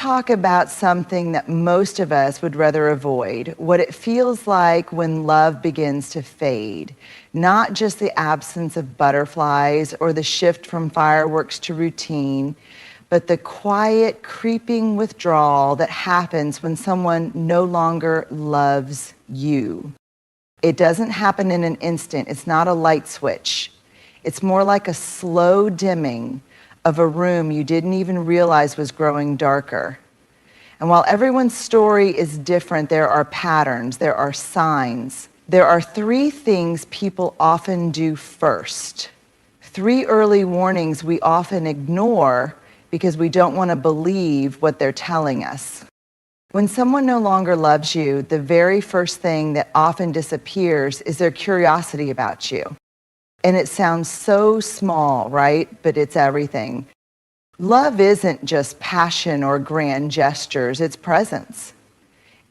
talk about something that most of us would rather avoid, what it feels like when love begins to fade. Not just the absence of butterflies or the shift from fireworks to routine, but the quiet, creeping withdrawal that happens when someone no longer loves you. It doesn't happen in an instant. It's not a light switch. It's more like a slow dimming of a room you didn't even realize was growing darker. And while everyone's story is different, there are patterns, there are signs. There are 3 things people often do first. 3 early warnings we often ignore because we don't want to believe what they're telling us. When someone no longer loves you, the very first thing that often disappears is their curiosity about you. And it sounds so small, right? But it's everything. Love isn't just passion or grand gestures, it's presence.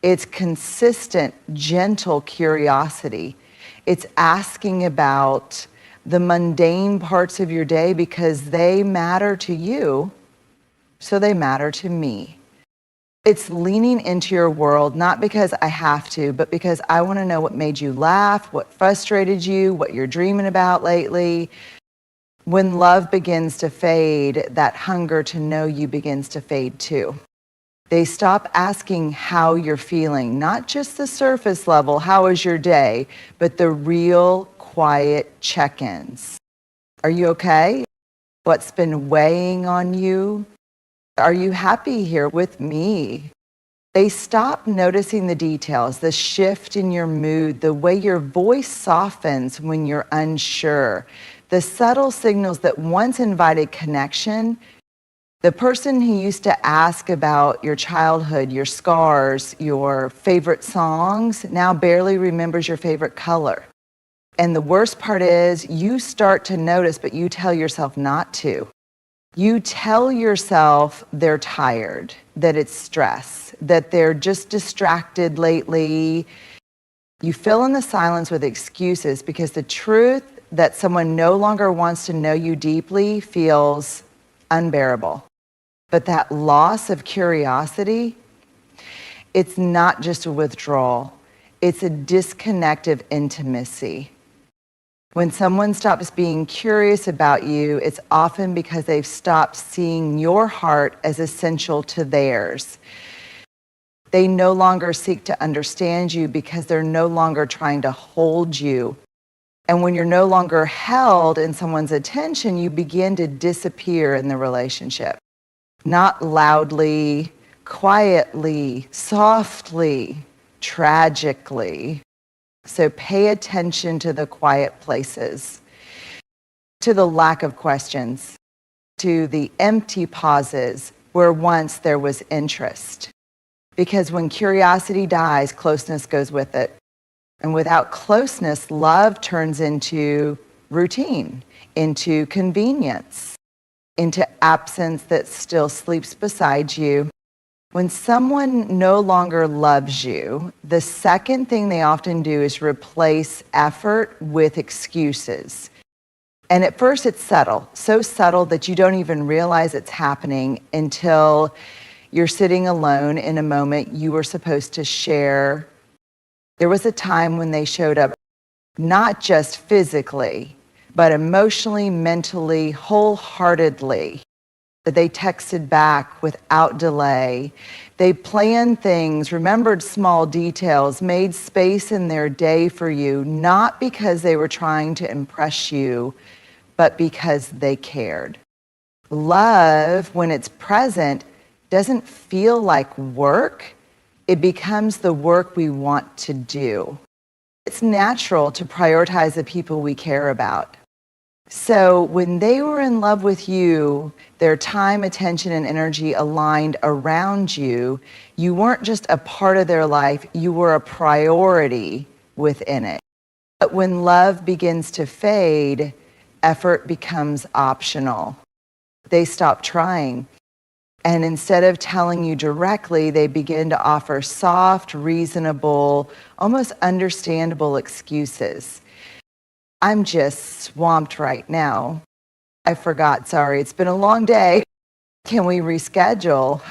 It's consistent, gentle curiosity. It's asking about the mundane parts of your day because they matter to you, so they matter to me. It's leaning into your world, not because I have to, but because I want to know what made you laugh, what frustrated you, what you're dreaming about lately. When love begins to fade, that hunger to know you begins to fade too. They stop asking how you're feeling, not just the surface level, how was your day, but the real quiet check-ins. Are you okay? What's been weighing on you? Are you happy here with me? They stop noticing the details, the shift in your mood, the way your voice softens when you're unsure, the subtle signals that once invited connection. The person who used to ask about your childhood, your scars, your favorite songs, now barely remembers your favorite color. And the worst part is you start to notice, but you tell yourself not to. You tell yourself they're tired, that it's stress, that they're just distracted lately. You fill in the silence with excuses because the truth that someone no longer wants to know you deeply feels unbearable. But that loss of curiosity, it's not just a withdrawal. It's a disconnect of intimacy. When someone stops being curious about you, it's often because they've stopped seeing your heart as essential to theirs. They no longer seek to understand you because they're no longer trying to hold you. And when you're no longer held in someone's attention, you begin to disappear in the relationship. Not loudly, quietly, softly, tragically. So pay attention to the quiet places, to the lack of questions, to the empty pauses where once there was interest. Because when curiosity dies, closeness goes with it. And without closeness, love turns into routine, into convenience, into absence that still sleeps beside you. When someone no longer loves you, the second thing they often do is replace effort with excuses. And at first it's subtle, so subtle that you don't even realize it's happening until you're sitting alone in a moment you were supposed to share. There was a time when they showed up not just physically, but emotionally, mentally, wholeheartedly. That they texted back without delay. They planned things, remembered small details, made space in their day for you, not because they were trying to impress you, but because they cared. Love, when it's present, doesn't feel like work. It becomes the work we want to do. It's natural to prioritize the people we care about. So when they were in love with you, their time, attention, and energy aligned around you, you weren't just a part of their life, you were a priority within it. But when love begins to fade, effort becomes optional. They stop trying. And instead of telling you directly, they begin to offer soft, reasonable, almost understandable excuses. I'm just swamped right now. I forgot, sorry, it's been a long day. Can we reschedule?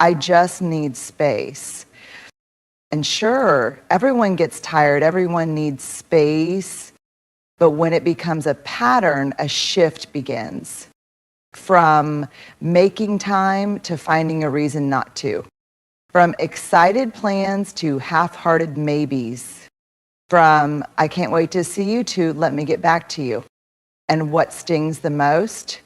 I just need space. And sure, everyone gets tired, everyone needs space, but when it becomes a pattern, a shift begins from making time to finding a reason not to, from excited plans to half-hearted maybes, from I can't wait to see you to let me get back to you. And what stings the most?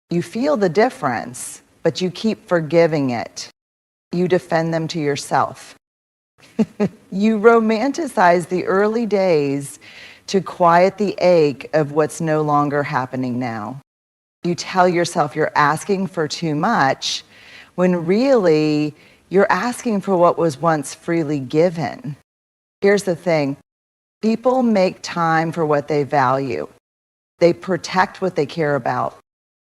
You feel the difference, but you keep forgiving it. You defend them to yourself. You romanticize the early days to quiet the ache of what's no longer happening now. You tell yourself you're asking for too much when really you're asking for what was once freely given. Here's the thing. People make time for what they value. They protect what they care about.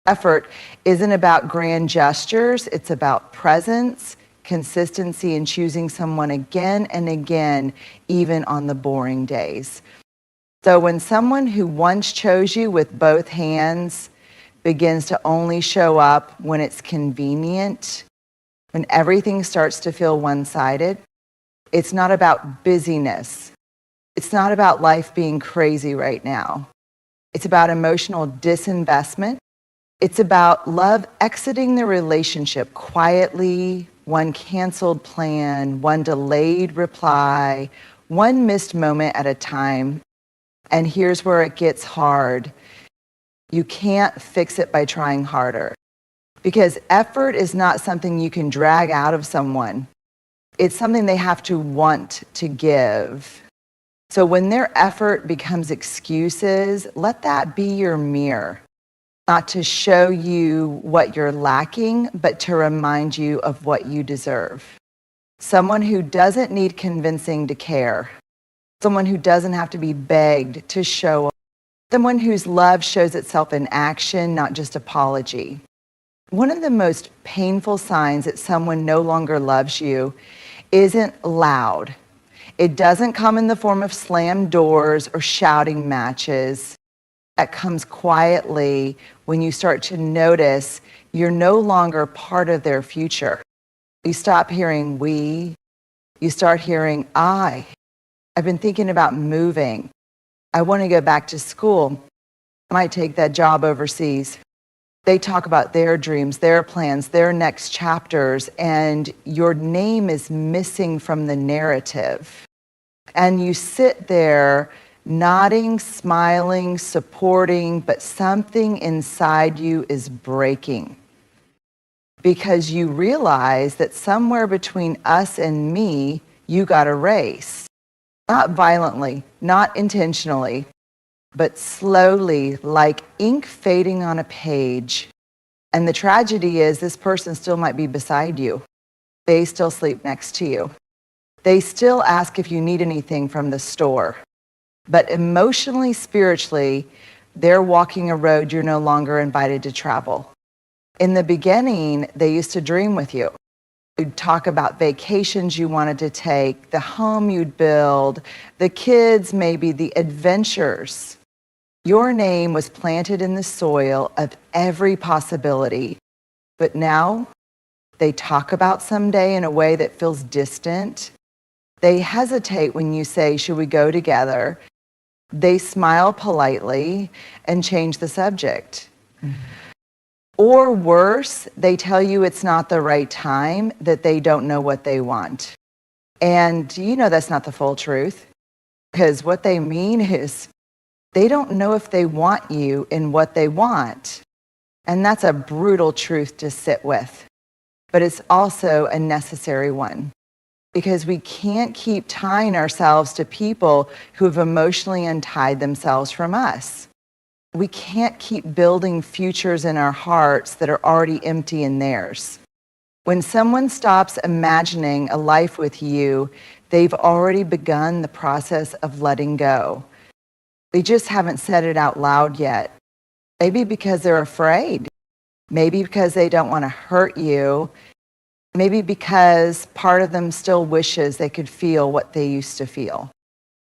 Effort isn't about grand gestures. It's about presence, consistency, and choosing someone again and again, even on the boring days. So when someone who once chose you with both hands begins to only show up when it's convenient, when everything starts to feel one-sided, it's not about busyness. It's not about life being crazy right now. It's about emotional disinvestment. It's about love exiting the relationship quietly, one canceled plan, one delayed reply, one missed moment at a time. And here's where it gets hard. You can't fix it by trying harder, because effort is not something you can drag out of someone. It's something they have to want to give. So when their effort becomes excuses, let that be your mirror, not to show you what you're lacking, but to remind you of what you deserve. Someone who doesn't need convincing to care. Someone who doesn't have to be begged to show up. Someone whose love shows itself in action, not just apology. One of the most painful signs that someone no longer loves you isn't loud. It doesn't come in the form of slammed doors or shouting matches. That comes quietly when you start to notice you're no longer part of their future. You stop hearing we, you start hearing I. I've been thinking about moving. I want to go back to school. I might take that job overseas. They talk about their dreams, their plans, their next chapters, and your name is missing from the narrative. And you sit there nodding, smiling, supporting, but something inside you is breaking. Because you realize that somewhere between us and me, you got erased. Not violently, not intentionally, but slowly, like ink fading on a page. And the tragedy is this person still might be beside you. They still sleep next to you. They still ask if you need anything from the store. But emotionally, spiritually, they're walking a road you're no longer invited to travel. In the beginning, they used to dream with you. You'd talk about vacations you wanted to take, the home you'd build, the kids, maybe the adventures. Your name was planted in the soil of every possibility. But now, they talk about someday in a way that feels distant. They hesitate when you say, should we go together? They smile politely and change the subject. Mm-hmm. Or worse, they tell you it's not the right time, that they don't know what they want. And you know that's not the full truth, because what they mean is they don't know if they want you in what they want. And that's a brutal truth to sit with. But it's also a necessary one, because we can't keep tying ourselves to people who have emotionally untied themselves from us. We can't keep building futures in our hearts that are already empty in theirs. When someone stops imagining a life with you, they've already begun the process of letting go. They just haven't said it out loud yet. Maybe because they're afraid. Maybe because they don't want to hurt you. Maybe because part of them still wishes they could feel what they used to feel.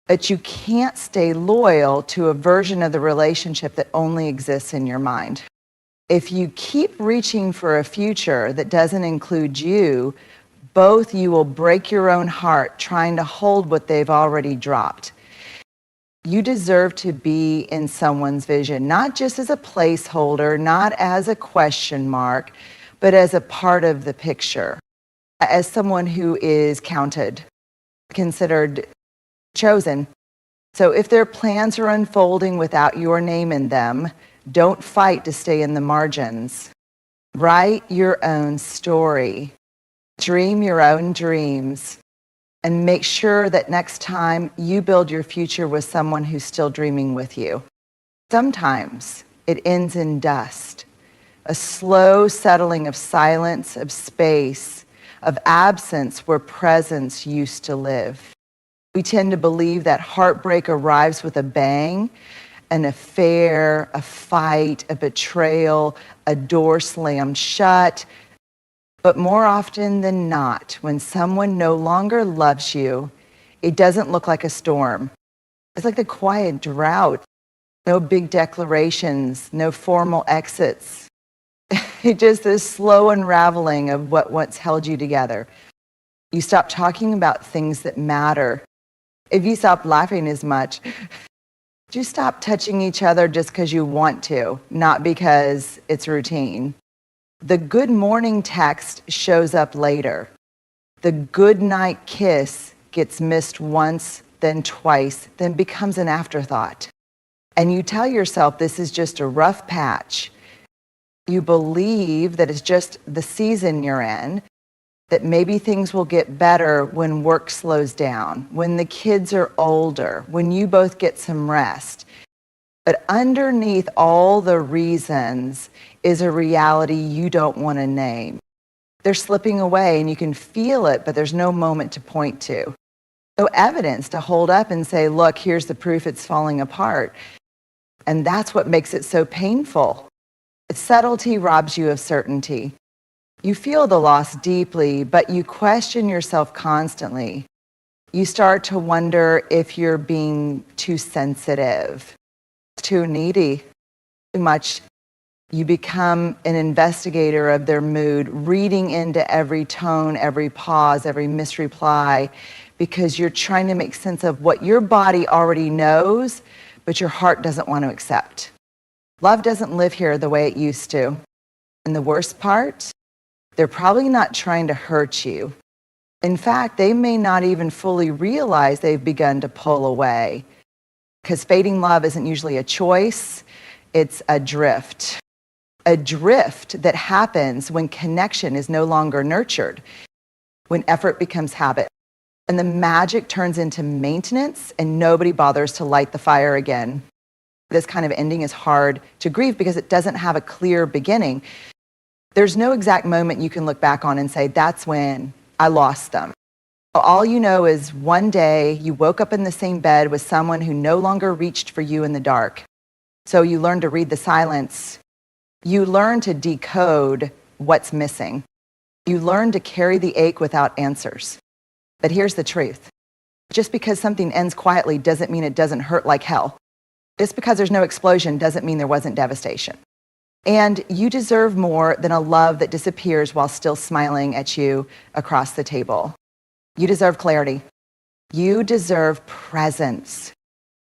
But you can't stay loyal to a version of the relationship that only exists in your mind. If you keep reaching for a future that doesn't include you, both you will break your own heart trying to hold what they've already dropped. You deserve to be in someone's vision, not just as a placeholder, not as a question mark, but as a part of the picture, as someone who is counted, considered chosen. So if their plans are unfolding without your name in them, don't fight to stay in the margins. Write your own story. Dream your own dreams. And make sure that next time you build your future with someone who's still dreaming with you. Sometimes it ends in dust, a slow settling of silence, of space, of absence where presence used to live. We tend to believe that heartbreak arrives with a bang, an affair, a fight, a betrayal, a door slammed shut. But more often than not, when someone no longer loves you, it doesn't look like a storm. It's like the quiet drought. No big declarations, no formal exits. It's just this slow unraveling of what once held you together. You stop talking about things that matter. If you stop laughing as much, you stop touching each other just because you want to, not because it's routine. The good morning text shows up later. The good night kiss gets missed once, then twice, then becomes an afterthought. And you tell yourself this is just a rough patch. You believe that it's just the season you're in, that maybe things will get better when work slows down, when the kids are older, when you both get some rest. But underneath all the reasons is a reality you don't want to name. They're slipping away and you can feel it, but there's no moment to point to. No evidence to hold up and say, look, here's the proof it's falling apart. And that's what makes it so painful. Subtlety robs you of certainty. You feel the loss deeply, but you question yourself constantly. You start to wonder if you're being too sensitive, too needy, too much. You become an investigator of their mood, reading into every tone, every pause, every misreply, because you're trying to make sense of what your body already knows, but your heart doesn't want to accept. Love doesn't live here the way it used to. And the worst part, they're probably not trying to hurt you. In fact, they may not even fully realize they've begun to pull away. Because fading love isn't usually a choice, it's a drift. A drift that happens when connection is no longer nurtured, when effort becomes habit. And the magic turns into maintenance and nobody bothers to light the fire again. This kind of ending is hard to grieve because it doesn't have a clear beginning. There's no exact moment you can look back on and say, that's when I lost them. All you know is one day you woke up in the same bed with someone who no longer reached for you in the dark. So you learn to read the silence. You learn to decode what's missing. You learn to carry the ache without answers. But here's the truth. Just because something ends quietly doesn't mean it doesn't hurt like hell. Just because there's no explosion doesn't mean there wasn't devastation. And you deserve more than a love that disappears while still smiling at you across the table. You deserve clarity. You deserve presence.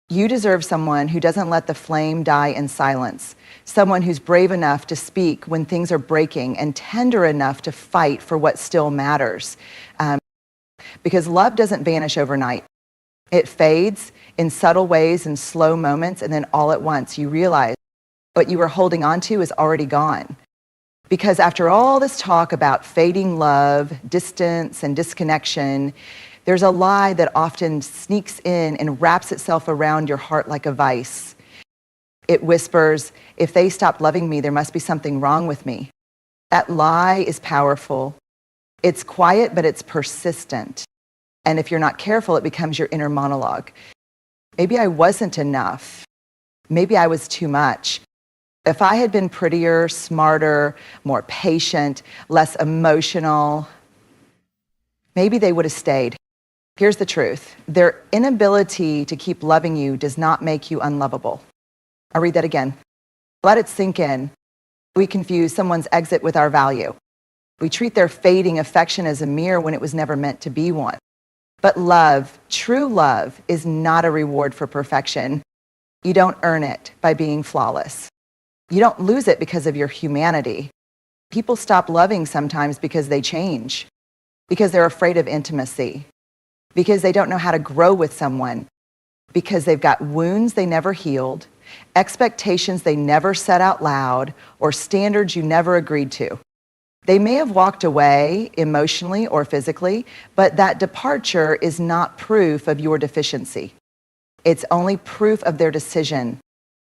You deserve someone who doesn't let the flame die in silence. Someone who's brave enough to speak when things are breaking and tender enough to fight for what still matters. Because love doesn't vanish overnight. It fades in subtle ways, in slow moments, and then all at once you realize what you were holding on to is already gone. Because after all this talk about fading love, distance, and disconnection, there's a lie that often sneaks in and wraps itself around your heart like a vice. It whispers, if they stopped loving me, there must be something wrong with me. That lie is powerful. It's quiet, but it's persistent. And if you're not careful, it becomes your inner monologue. Maybe I wasn't enough. Maybe I was too much. If I had been prettier, smarter, more patient, less emotional, maybe they would have stayed. Here's the truth. Their inability to keep loving you does not make you unlovable. I'll read that again. Let it sink in. We confuse someone's exit with our value. We treat their fading affection as a mirror when it was never meant to be one. But love, true love, is not a reward for perfection. You don't earn it by being flawless. You don't lose it because of your humanity. People stop loving sometimes because they change, because they're afraid of intimacy, because they don't know how to grow with someone, because they've got wounds they never healed, expectations they never said out loud, or standards you never agreed to. They may have walked away emotionally or physically, but that departure is not proof of your deficiency. It's only proof of their decision.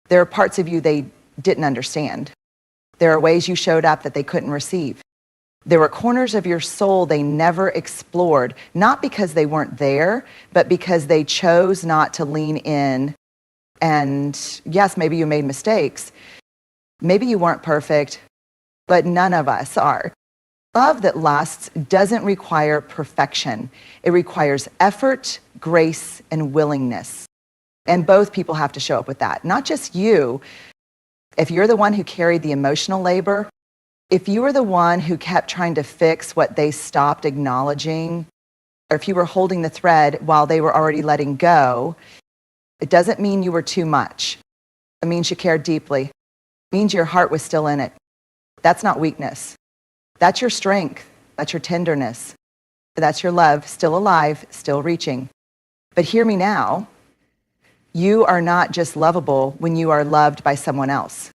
There are parts of you they didn't understand. There are ways you showed up that they couldn't receive. There were corners of your soul they never explored, not because they weren't there, but because they chose not to lean in. And yes, maybe you made mistakes. Maybe you weren't perfect, but none of us are. Love that lasts doesn't require perfection. It requires effort, grace, and willingness. And both people have to show up with that, not just you. If you're the one who carried the emotional labor, if you were the one who kept trying to fix what they stopped acknowledging, or if you were holding the thread while they were already letting go, it doesn't mean you were too much. It means you cared deeply. It means your heart was still in it. That's not weakness. That's your strength. That's your tenderness. That's your love, still alive, still reaching. But hear me now. You are not just lovable when you are loved by someone else.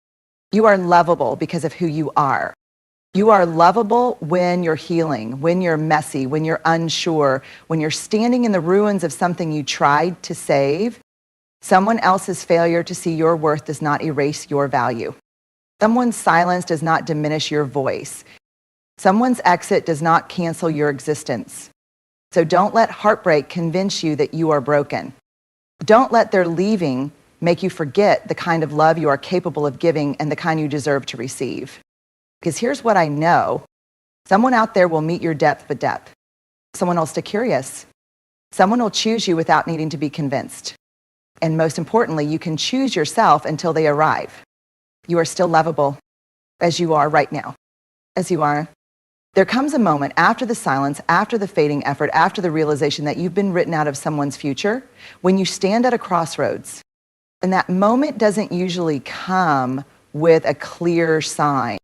You are lovable because of who you are. You are lovable when you're healing, when you're messy, when you're unsure, when you're standing in the ruins of something you tried to save. Someone else's failure to see your worth does not erase your value. Someone's silence does not diminish your voice. Someone's exit does not cancel your existence. So don't let heartbreak convince you that you are broken. Don't let their leaving make you forget the kind of love you are capable of giving and the kind you deserve to receive. Because here's what I know. Someone out there will meet your depth but depth. Someone will stay curious. Someone will choose you without needing to be convinced. And most importantly, you can choose yourself until they arrive. You are still lovable as you are right now, as you are. There comes a moment after the silence, after the fading effort, after the realization that you've been written out of someone's future, when you stand at a crossroads. And that moment doesn't usually come with a clear sign.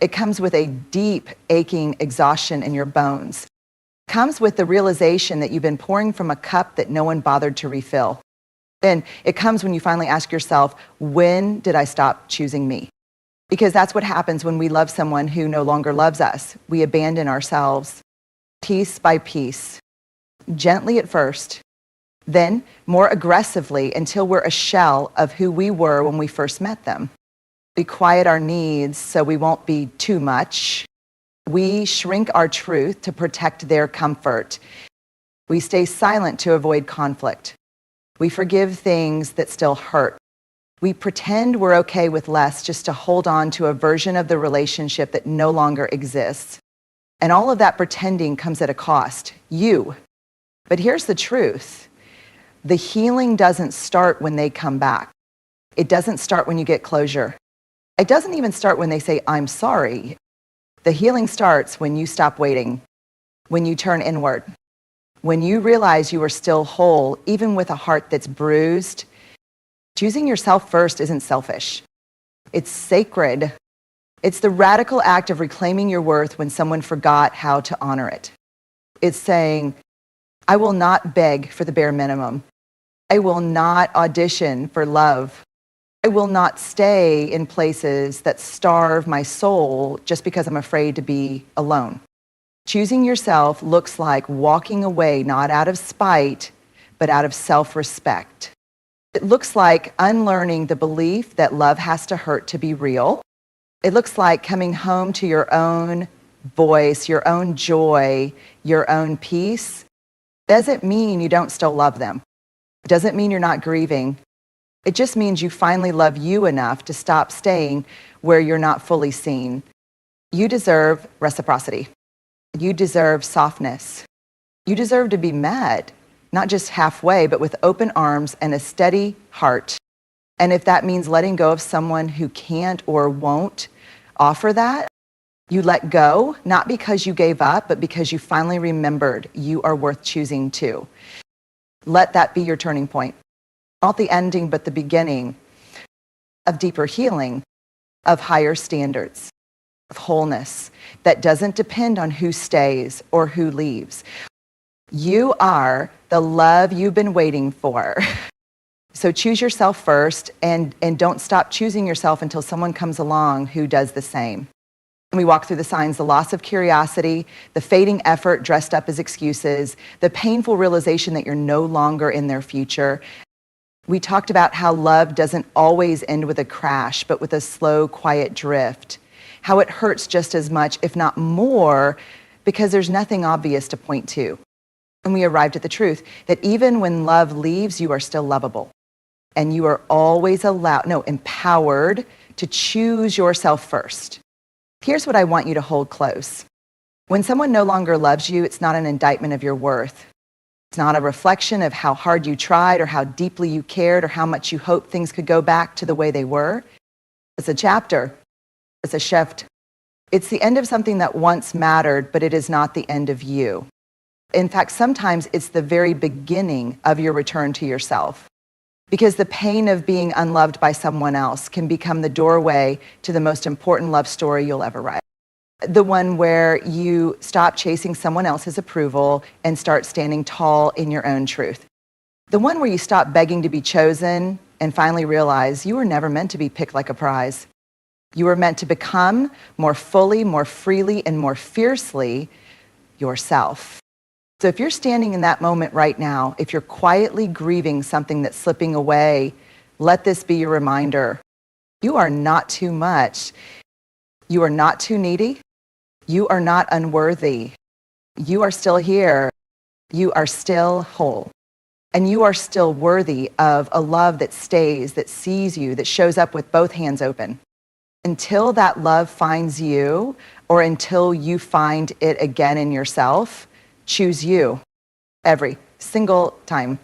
It comes with a deep, aching exhaustion in your bones. It comes with the realization that you've been pouring from a cup that no one bothered to refill. And it comes when you finally ask yourself, when did I stop choosing me? Because that's what happens when we love someone who no longer loves us. We abandon ourselves piece by piece, gently at first, then more aggressively until we're a shell of who we were when we first met them. We quiet our needs so we won't be too much. We shrink our truth to protect their comfort. We stay silent to avoid conflict. We forgive things that still hurt. We pretend we're okay with less just to hold on to a version of the relationship that no longer exists. And all of that pretending comes at a cost, you. But here's the truth. The healing doesn't start when they come back. It doesn't start when you get closure. It doesn't even start when they say, I'm sorry. The healing starts when you stop waiting, when you turn inward, when you realize you are still whole, even with a heart that's bruised. Choosing yourself first isn't selfish. It's sacred. It's the radical act of reclaiming your worth when someone forgot how to honor it. It's saying, I will not beg for the bare minimum. I will not audition for love. I will not stay in places that starve my soul just because I'm afraid to be alone. Choosing yourself looks like walking away not out of spite, but out of self-respect. It looks like unlearning the belief that love has to hurt to be real. It looks like coming home to your own voice, your own joy, your own peace. Doesn't mean you don't still love them. It doesn't mean you're not grieving. It just means you finally love you enough to stop staying where you're not fully seen. You deserve reciprocity. You deserve softness. You deserve to be met. Not just halfway, but with open arms and a steady heart. And if that means letting go of someone who can't or won't offer that. You let go, not because you gave up, but because you finally remembered you are worth choosing too. Let that be your turning point. Not the ending, but the beginning of deeper healing, of higher standards, of wholeness that doesn't depend on who stays or who leaves. You are the love you've been waiting for. So choose yourself first, and don't stop choosing yourself until someone comes along who does the same. And we walk through the signs: the loss of curiosity, the fading effort dressed up as excuses, the painful realization that you're no longer in their future. We talked about how love doesn't always end with a crash, but with a slow, quiet drift. How it hurts just as much, if not more, because there's nothing obvious to point to. And we arrived at the truth that even when love leaves, you are still lovable. And you are always empowered to choose yourself first. Here's what I want you to hold close. When someone no longer loves you, it's not an indictment of your worth. It's not a reflection of how hard you tried or how deeply you cared or how much you hoped things could go back to the way they were. It's a chapter. It's a shift. It's the end of something that once mattered, but it is not the end of you. In fact, sometimes it's the very beginning of your return to yourself. Because the pain of being unloved by someone else can become the doorway to the most important love story you'll ever write. The one where you stop chasing someone else's approval and start standing tall in your own truth. The one where you stop begging to be chosen and finally realize you were never meant to be picked like a prize. You were meant to become more fully, more freely, and more fiercely yourself. So if you're standing in that moment right now, if you're quietly grieving something that's slipping away, let this be your reminder. You are not too much. You are not too needy. You are not unworthy. You are still here. You are still whole. And you are still worthy of a love that stays, that sees you, that shows up with both hands open. Until that love finds you, or until you find it again in yourself, choose you every single time.